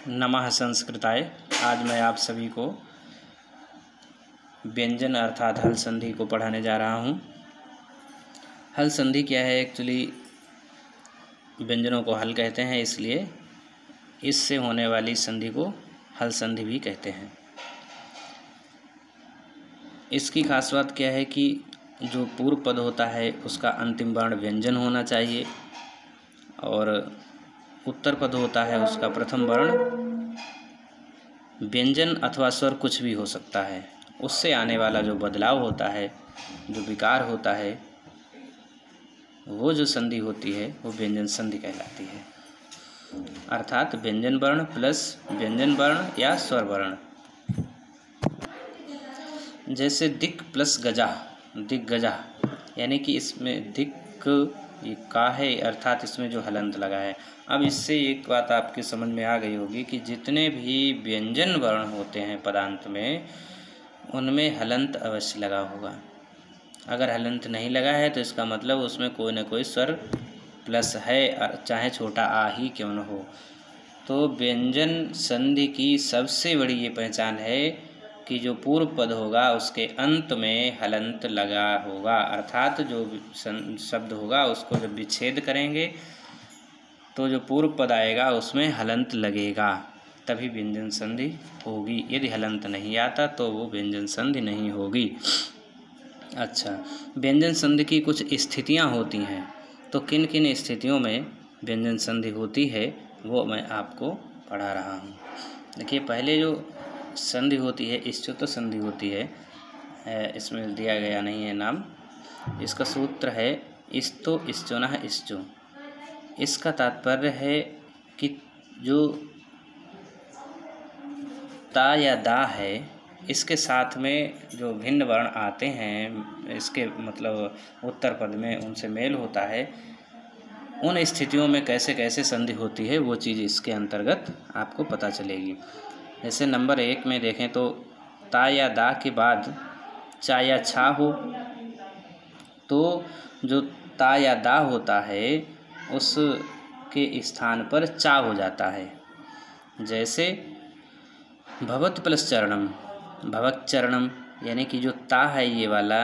नमः संस्कृताय। आज मैं आप सभी को व्यंजन अर्थात हल संधि को पढ़ाने जा रहा हूँ। हल संधि क्या है? एक्चुअली व्यंजनों को हल कहते हैं, इसलिए इससे होने वाली संधि को हल संधि भी कहते हैं। इसकी खास बात क्या है कि जो पूर्व पद होता है उसका अंतिम वर्ण व्यंजन होना चाहिए और उत्तर पद होता है उसका प्रथम वर्ण व्यंजन अथवा स्वर कुछ भी हो सकता है। उससे आने वाला जो बदलाव होता है, जो विकार होता है, वो जो संधि होती है वो व्यंजन संधि कहलाती है। अर्थात व्यंजन वर्ण प्लस व्यंजन वर्ण या स्वर वर्ण। जैसे दिक् प्लस गजा, दिग्गजा, यानी कि इसमें दिक् ये का है, अर्थात इसमें जो हलंत लगा है। अब इससे एक बात आपकी समझ में आ गई होगी कि जितने भी व्यंजन वर्ण होते हैं पदांत में, उनमें हलंत अवश्य लगा होगा। अगर हलंत नहीं लगा है तो इसका मतलब उसमें कोई ना कोई स्वर प्लस है, चाहे छोटा आ ही क्यों न हो। तो व्यंजन संधि की सबसे बड़ी ये पहचान है कि जो पूर्व पद होगा उसके अंत में हलंत लगा होगा। अर्थात जो शब्द होगा उसको जब विच्छेद करेंगे तो जो पूर्व पद आएगा उसमें हलंत लगेगा, तभी व्यंजन संधि होगी। यदि हलंत नहीं आता तो वो व्यंजन संधि नहीं होगी। अच्छा, व्यंजन संधि की कुछ स्थितियां होती हैं, तो किन किन स्थितियों में व्यंजन संधि होती है वो मैं आपको पढ़ा रहा हूँ। देखिए, पहले जो संधि होती है इष्टो संधि होती है, इसमें दिया गया नहीं है नाम। इसका सूत्र है इष्टो इष्टोनः इष्टो। इसका तात्पर्य है कि जो ता या दा है, इसके साथ में जो भिन्न वर्ण आते हैं, इसके मतलब उत्तर पद में उनसे मेल होता है। उन स्थितियों में कैसे कैसे संधि होती है वो चीज़ इसके अंतर्गत आपको पता चलेगी। जैसे नंबर 1 में देखें तो ता या दा के बाद चा या छा हो, तो जो ता या दा होता है उसके स्थान पर चा हो जाता है। जैसे भवत प्लस चरणम, भवत चरणम, यानी कि जो ता है ये वाला,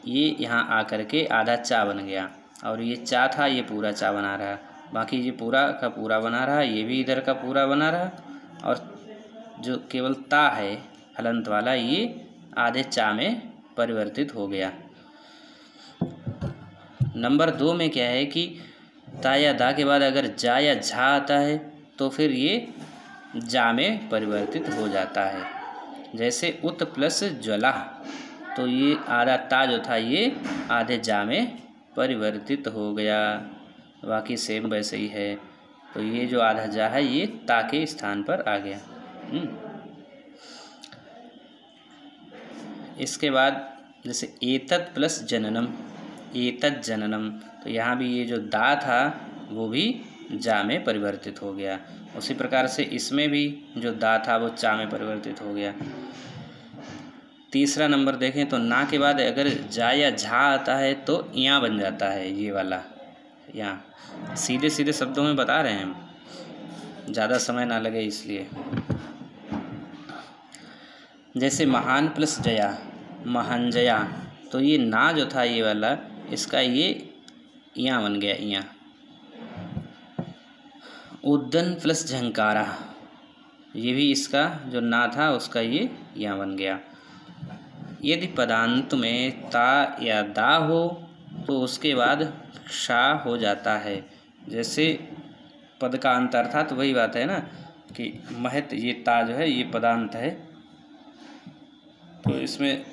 ये यहाँ आकर के आधा चा बन गया, और ये चा था ये पूरा चा बना रहा, बाकी ये पूरा का पूरा बना रहा, ये भी इधर का पूरा बना रहा, और जो केवल ता है हलंत वाला ये आधे चा में परिवर्तित हो गया। नंबर 2 में क्या है कि ता या दा के बाद अगर जा या झा आता है तो फिर ये जा में परिवर्तित हो जाता है। जैसे उत प्लस ज्वला, तो ये आधा ता जो था ये आधे जा में परिवर्तित हो गया। बाकी सेम वैसे ही है, तो ये जो आधा जा है ये ता के स्थान पर आ गया। इसके बाद जैसे एतत् प्लस जननम, एतत् जननम, तो यहाँ भी ये जो दा था वो भी जा में परिवर्तित हो गया। उसी प्रकार से इसमें भी जो दा था वो चा में परिवर्तित हो गया। तीसरा नंबर देखें तो ना के बाद अगर जा या झा आता है तो यहाँ बन जाता है, ये वाला यहाँ। सीधे सीधे शब्दों में बता रहे हैं हम, ज़्यादा समय ना लगे इसलिए। जैसे महान प्लस जया, महानजया, तो ये ना जो था ये वाला, इसका ये यहाँ बन गया, यहाँ। उद्दन प्लस झंकारा, ये भी इसका जो ना था उसका ये यहाँ बन गया। यदि पदांत में ता या दा हो तो उसके बाद शा हो जाता है। जैसे पद का अंत, अर्थात वही बात है ना कि महत, ये ता जो है ये पदांत है, तो इसमें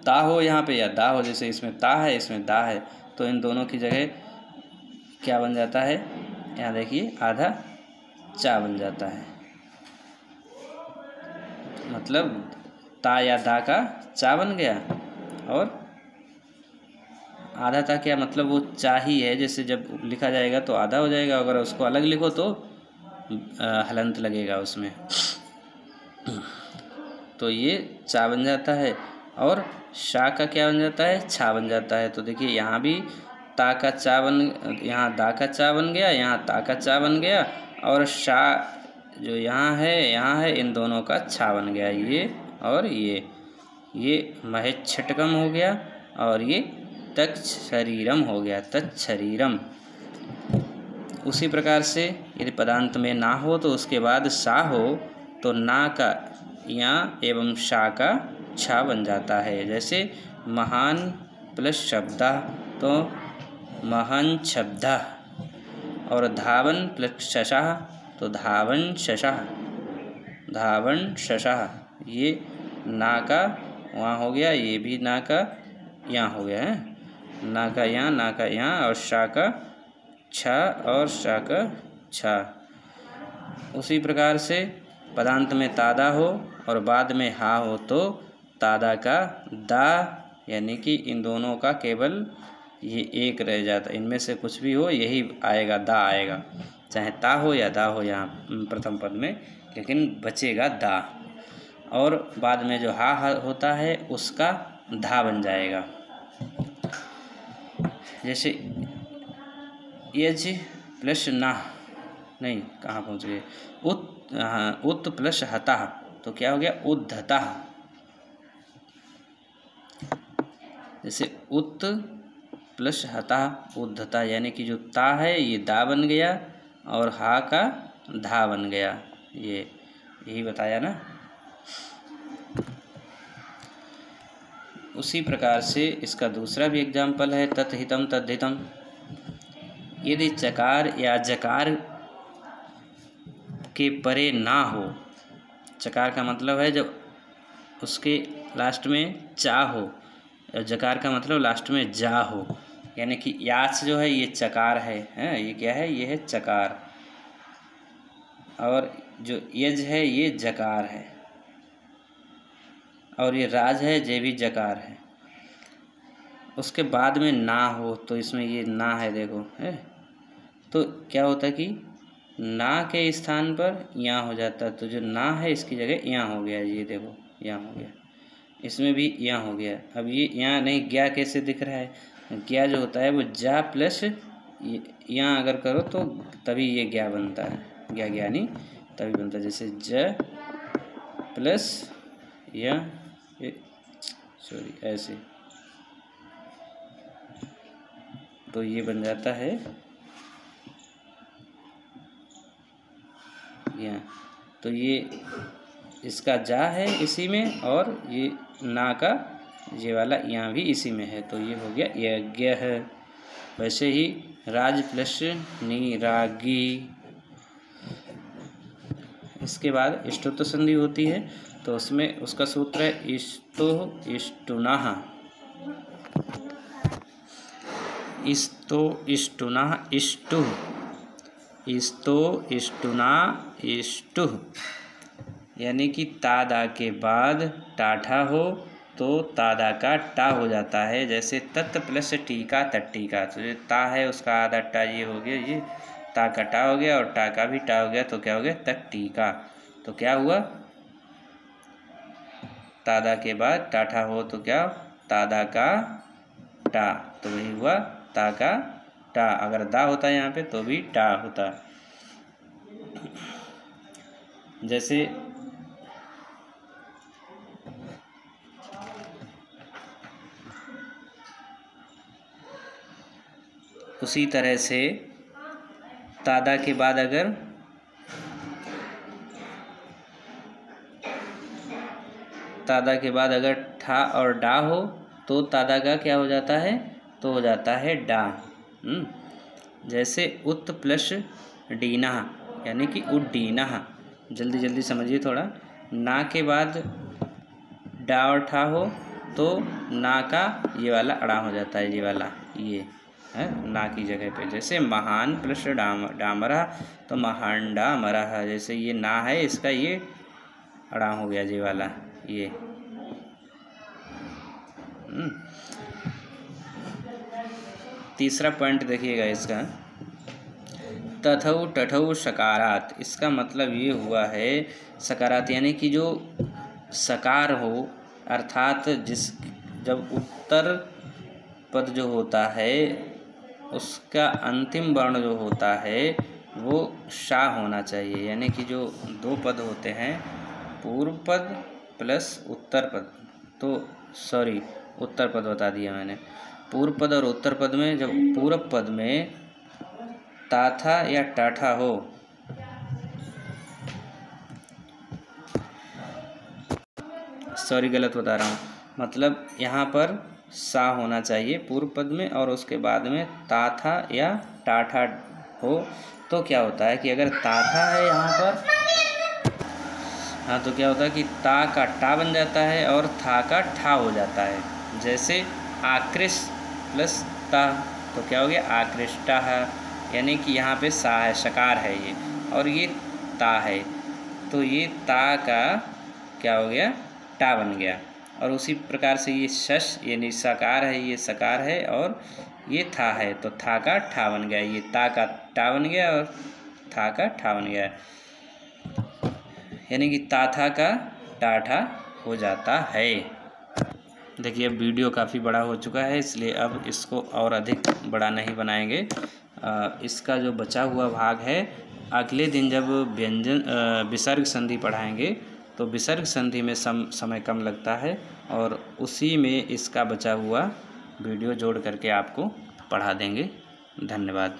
ता हो यहाँ पे या दा हो। जैसे इसमें ता है इसमें दा है, तो इन दोनों की जगह क्या बन जाता है, यहाँ देखिए आधा चा बन जाता है। मतलब ता या दा का चा बन गया, और आधा ता क्या मतलब वो चा ही है। जैसे जब लिखा जाएगा तो आधा हो जाएगा, अगर उसको अलग लिखो तो हलंत लगेगा उसमें, तो ये चा बन जाता है। और शा का क्या बन जाता है, छा बन जाता है। तो देखिए यहाँ भी ता का चा बन, यहाँ दा का चा बन गया, यहाँ ता का चा बन गया, और शा जो यहाँ है इन दोनों का छा बन गया, ये और ये महेच्छटकम हो गया और ये तच्छरीरम हो गया, तच्छरीरम। उसी प्रकार से यदि पदांत में ना हो तो उसके बाद सा हो तो ना का या एवं शा का छा बन जाता है। जैसे महान प्लस शब्दा तो महान शब्दा, और धावन प्लस शशः तो धावन शशः, धावन शशः। ये ना का वहाँ हो गया, ये भी ना का यहाँ हो गया है, ना का यहाँ और शा का छा और शा का छा। उसी प्रकार से पदांत में तादा हो और बाद में हा हो तो तादा का दा, यानी कि इन दोनों का केवल ये एक रह जाता, इनमें से कुछ भी हो यही आएगा, दा आएगा, चाहे ता हो या दा हो यहाँ प्रथम पद में, लेकिन बचेगा दा। और बाद में जो हा होता है उसका धा बन जाएगा। जैसे यज प्लस ना, नहीं कहाँ पहुँच गए, उत प्लस हता तो क्या हो गया, उद्धता। जैसे उत प्लस हता उद्धता, यानी कि जो ता है ये दा बन गया और हा का धा बन गया, यही बताया ना। उसी प्रकार से इसका दूसरा भी एग्जाम्पल है तत्हितम तद्धितम। यदि चकार या जकार के परे ना हो, चकार का मतलब है जब उसके लास्ट में चा हो, और जकार का मतलब लास्ट में जा हो, यानी कि याच जो है ये चकार है, ये क्या है, ये है चकार, और जो यज है ये जकार है, और ये राज है ये भी जकार है। उसके बाद में ना हो तो इसमें ये ना है, देखो है, तो क्या होता है कि ना के स्थान पर यहाँ हो जाता, तो जो ना है इसकी जगह यहाँ हो गया, ये देखो यहाँ हो गया, इसमें भी यहाँ हो गया। अब ये यहाँ नहीं, ज्ञा कैसे दिख रहा है, ज्ञा जो होता है वो जा प्लस यहाँ अगर करो तो तभी ये ज्ञा बनता है, ज्ञा ज्ञानी तभी बनता है। जैसे ज प्लस या सॉरी ऐसे, तो ये बन जाता है यहाँ, तो ये इसका जा है इसी में और ये ना का ये वाला यहाँ भी इसी में है, तो ये हो गया यज्ञ है। वैसे ही राज प्लस नी रागी, इसके बाद इष्टुत्व संधि होती है तो उसमें उसका सूत्र है इष्टो इष्टुनाः, इस्तो इष्टुनाः इष्टु, इस्तो इष्टुना इष्टुः, यानी कि तादा के बाद टाठा हो तो तादा का टा हो जाता है। जैसे तत् प्लस टीका तट्टीका, तो जो ता है उसका आधा टा ये हो गया, ये ता का टा हो गया और टा का भी टा हो गया, तो क्या हो गया तट्टीका। तो क्या हुआ, तादा के बाद टाठा हो तो क्या, तादा का टा, तो वही हुआ ता का टा। अगर दा होता यहाँ पे तो भी टा होता। जैसे उसी तरह से तादा के बाद अगर तादा के बाद अगर ठा और डा हो तो तादा का क्या हो जाता है, तो हो जाता है डा। जैसे उत प्लस डीना, यानी कि उड्डीना, जल्दी जल्दी समझिए थोड़ा। ना के बाद डा और ठा हो तो ना का ये वाला अड़ा हो जाता है, ये वाला ये है ना की जगह पे। जैसे महान प्लस डामरा तो महान डामरा, जैसे ये ना है इसका ये अड़ा हो गया ये वाला ये। तीसरा पॉइंट देखिएगा इसका, तथौ टठौ सकारात, इसका मतलब ये हुआ है सकारात, यानी कि जो सकार हो, अर्थात जब उत्तर पद जो होता है उसका अंतिम वर्ण जो होता है वो शा होना चाहिए, यानी कि जो दो पद होते हैं पूर्व पद प्लस उत्तर पद, तो सॉरी उत्तर पद बता दिया मैंने। पूर्व पद और उत्तर पद में जब पूर्व पद में ता था या टाठा हो, सॉरी गलत बता रहा हूँ, मतलब यहाँ पर सा होना चाहिए पूर्व पद में और उसके बाद में ता था या टाठा हो, तो क्या होता है कि अगर ता था है यहाँ पर, हाँ, तो क्या होता है कि ता का टा बन जाता है और था का ठा हो जाता है। जैसे आकृष्ट प्लस ता, तो क्या हो गया आकृष्टा है, यानी कि यहाँ पे सा है, शकार है ये, और ये ता है, तो ये ता का क्या हो गया टा बन गया। और उसी प्रकार से ये शश यानी सकार है, ये सकार है, और ये था है, तो था का ठा बन गया, ये ता का टा बन गया और था का ठा बन गया, यानी कि ताथा का टाठा हो जाता है। देखिए अब वीडियो काफ़ी बड़ा हो चुका है, इसलिए अब इसको और अधिक बड़ा नहीं बनाएंगे। इसका जो बचा हुआ भाग है अगले दिन जब व्यंजन विसर्ग संधि पढ़ाएंगे, तो विसर्ग संधि में समय कम लगता है और उसी में इसका बचा हुआ वीडियो जोड़ करके आपको पढ़ा देंगे। धन्यवाद।